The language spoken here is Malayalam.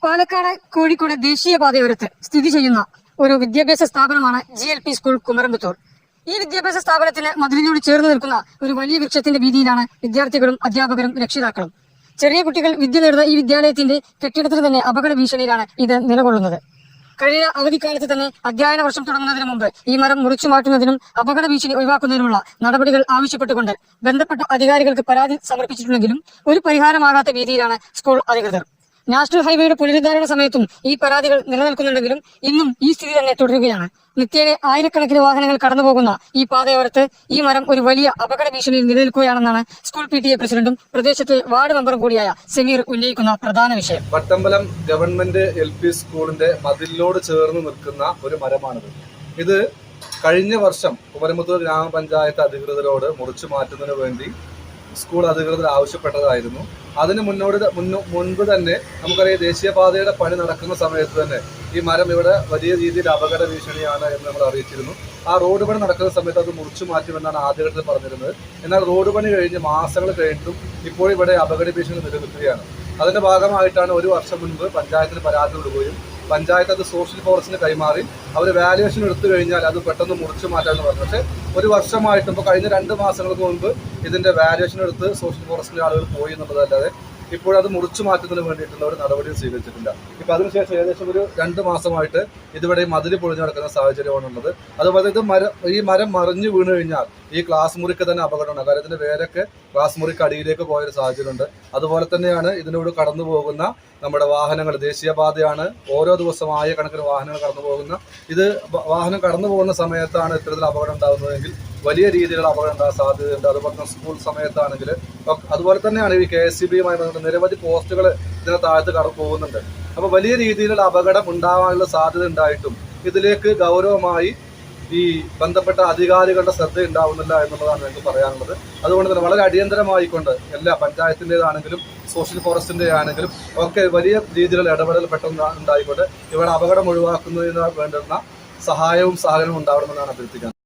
പാലക്കാട് കോഴിക്കോട് ദേശീയപാതയോരത്ത് സ്ഥിതി ചെയ്യുന്ന ഒരു വിദ്യാഭ്യാസ സ്ഥാപനമാണ് GLP സ്കൂൾ കുമരമ്പത്തൂർ. ഈ വിദ്യാഭ്യാസ സ്ഥാപനത്തിന് മതിലിനോട് ചേർന്ന് നിൽക്കുന്ന ഒരു വലിയ വൃക്ഷത്തിന്റെ വീതിയിലാണ് വിദ്യാർത്ഥികളും അധ്യാപകരും രക്ഷിതാക്കളും. ചെറിയ കുട്ടികൾ വിദ്യ നേടുന്ന ഈ വിദ്യാലയത്തിന്റെ കെട്ടിടത്തിന് തന്നെ അപകട ഭീഷണിയിലാണ് ഇത് നിലകൊള്ളുന്നത്. കഴിഞ്ഞ അവധിക്കാലത്ത് തന്നെ അധ്യയന വർഷം തുടങ്ങുന്നതിന് മുമ്പ് ഈ മരം മുറിച്ചു മാറ്റുന്നതിനും അപകട ഭീഷണി ഒഴിവാക്കുന്നതിനുമുള്ള നടപടികൾ ആവശ്യപ്പെട്ടുകൊണ്ട് ബന്ധപ്പെട്ട അധികാരികൾക്ക് പരാതി സമർപ്പിച്ചിട്ടുണ്ടെങ്കിലും ഒരു പരിഹാരമാകാത്ത രീതിയിലാണ് സ്കൂൾ അധികൃതർ. നാഷണൽ ഹൈവേയുടെ പുനരുദ്ധാരണ സമയത്തും ഈ പരാതികൾ നിലനിൽക്കുന്നുണ്ടെങ്കിലും ഇന്നും ഈ സ്ഥിതി തന്നെ തുടരുകയാണ്. നിത്യേന ആയിരക്കണക്കിന് വാഹനങ്ങൾ കടന്നുപോകുന്ന ഈ പാതയോരത്ത് ഈ മരം ഒരു വലിയ അപകട ഭീഷണിയിൽ നിലനിൽക്കുകയാണെന്നാണ് സ്കൂൾ PTA പ്രസിഡന്റും പ്രദേശത്തെ വാർഡ് മെമ്പറും കൂടിയായ സമീർ ഉന്നയിക്കുന്ന പ്രധാന വിഷയം. വട്ടമ്പലം ഗവൺമെന്റ് LP സ്കൂളിന്റെ മതിലിനോട് ചേർന്ന് നിൽക്കുന്ന ഒരു മരമാണിത്. ഇത് കഴിഞ്ഞ വർഷം കുമരമ്പത്തൂർ ഗ്രാമപഞ്ചായത്ത് അധികൃതരോട് മുറിച്ചു മാറ്റുന്നതിന് വേണ്ടി സ്കൂൾ അധികൃതർ ആവശ്യപ്പെട്ടതായിരുന്നു. അതിന് മുൻപ് തന്നെ നമുക്കറിയാം, ദേശീയപാതയുടെ പണി നടക്കുന്ന സമയത്ത് തന്നെ ഈ മരം ഇവിടെ വലിയ രീതിയിൽ അപകട ഭീഷണിയാണ് എന്ന് നമ്മൾ അറിയിച്ചിരുന്നു. ആ റോഡ് പണി നടക്കുന്ന സമയത്ത് അത് മുറിച്ചു മാറ്റുമെന്നാണ് ആദ്യഘട്ടത്തിൽ പറഞ്ഞിരുന്നത്. എന്നാൽ റോഡ് പണി കഴിഞ്ഞ് മാസങ്ങൾ കഴിഞ്ഞിട്ടും ഇപ്പോൾ ഇവിടെ അപകട ഭീഷണി നിലനിൽക്കുകയാണ്. അതിന്റെ ഭാഗമായിട്ടാണ് ഒരു വർഷം മുൻപ് പഞ്ചായത്തിന് പരാതി കൊടുക്കുകയും പഞ്ചായത്ത് അത് സോഷ്യൽ ഫോറസ്റ്റിന് കൈമാറി അവർ വാല്യുവേഷൻ എടുത്തു കഴിഞ്ഞാൽ അത് പെട്ടെന്ന് മുറിച്ചു മാറ്റാമെന്ന് പറഞ്ഞു. പക്ഷേ ഒരു വർഷമായിട്ടും ഇപ്പോൾ കഴിഞ്ഞ 2 മാസങ്ങൾക്ക് മുൻപ് ഇതിന്റെ വാല്യുവേഷൻ എടുത്ത് സോഷ്യൽ ഫോറസ്റ്റിലെ ആളുകൾ പോയി എന്നുള്ളതല്ലാതെ ഇപ്പോഴത് മുറിച്ചു മാറ്റുന്നതിന് വേണ്ടിയിട്ടുള്ള ഒരു നടപടി സ്വീകരിച്ചിട്ടില്ല. ഇപ്പം അതിനുശേഷം ഏകദേശം ഒരു 2 മാസമായിട്ട് ഇതിവിടെ മതിൽ പൊളിഞ്ഞു നടക്കുന്ന സാഹചര്യമാണുള്ളത്. അതുപോലെ ഈ മരം മറിഞ്ഞു വീണ് കഴിഞ്ഞാൽ ഈ ക്ലാസ് മുറിക്ക് തന്നെ അപകടമാണ്. കാരണം ഇതിന്റെ വേരൊക്കെ ക്ലാസ് മുറിക്ക് അടിയിലേക്ക് പോയൊരു സാഹചര്യമുണ്ട്. അതുപോലെ തന്നെയാണ് ഇതിനോട് കടന്നു പോകുന്ന നമ്മുടെ വാഹനങ്ങൾ. ദേശീയപാതയാണ്, ഓരോ ദിവസം ആയിരക്കണക്കിന് വാഹനങ്ങൾ കടന്നു പോകുന്ന ഇത് വാഹനം കടന്നു പോകുന്ന സമയത്താണ് ഇത്തരത്തിൽ അപകടം ഉണ്ടാകുന്നതെങ്കിൽ വലിയ രീതിയിലുള്ള അപകടം ഉണ്ടാകാൻ സാധ്യതയുണ്ട്. അതുപോലെ തന്നെ സ്കൂൾ സമയത്താണെങ്കിൽ അതുപോലെ തന്നെയാണ് ഈ KSCB-യുമായി ബന്ധപ്പെട്ട് നിരവധി പോസ്റ്റുകൾ ഇതിനെ താഴത്ത് കടന്നു പോകുന്നുണ്ട്. അപ്പോൾ വലിയ രീതിയിലുള്ള അപകടം ഉണ്ടാവാനുള്ള സാധ്യത ഉണ്ടായിട്ടും ഇതിലേക്ക് ഗൗരവമായി ഈ ബന്ധപ്പെട്ട അധികാരികളുടെ ശ്രദ്ധ ഉണ്ടാവുന്നില്ല എന്നുള്ളതാണ് എനിക്ക് പറയാനുള്ളത്. അതുകൊണ്ട് തന്നെ വളരെ അടിയന്തരമായിക്കൊണ്ട് എല്ലാ പഞ്ചായത്തിൻ്റെതാണെങ്കിലും സോഷ്യൽ ഫോറസ്റ്റിൻ്റെ ആണെങ്കിലും ഒക്കെ വലിയ രീതിയിലുള്ള ഇടപെടൽ പെട്ടെന്ന് ഉണ്ടായിക്കൊണ്ട് ഇവിടെ അപകടം ഒഴിവാക്കുന്നതിന് വേണ്ടുന്ന സഹായവും സഹകരണവും ഉണ്ടാവണമെന്നാണ് അഭ്യർത്ഥിക്കുന്നത്.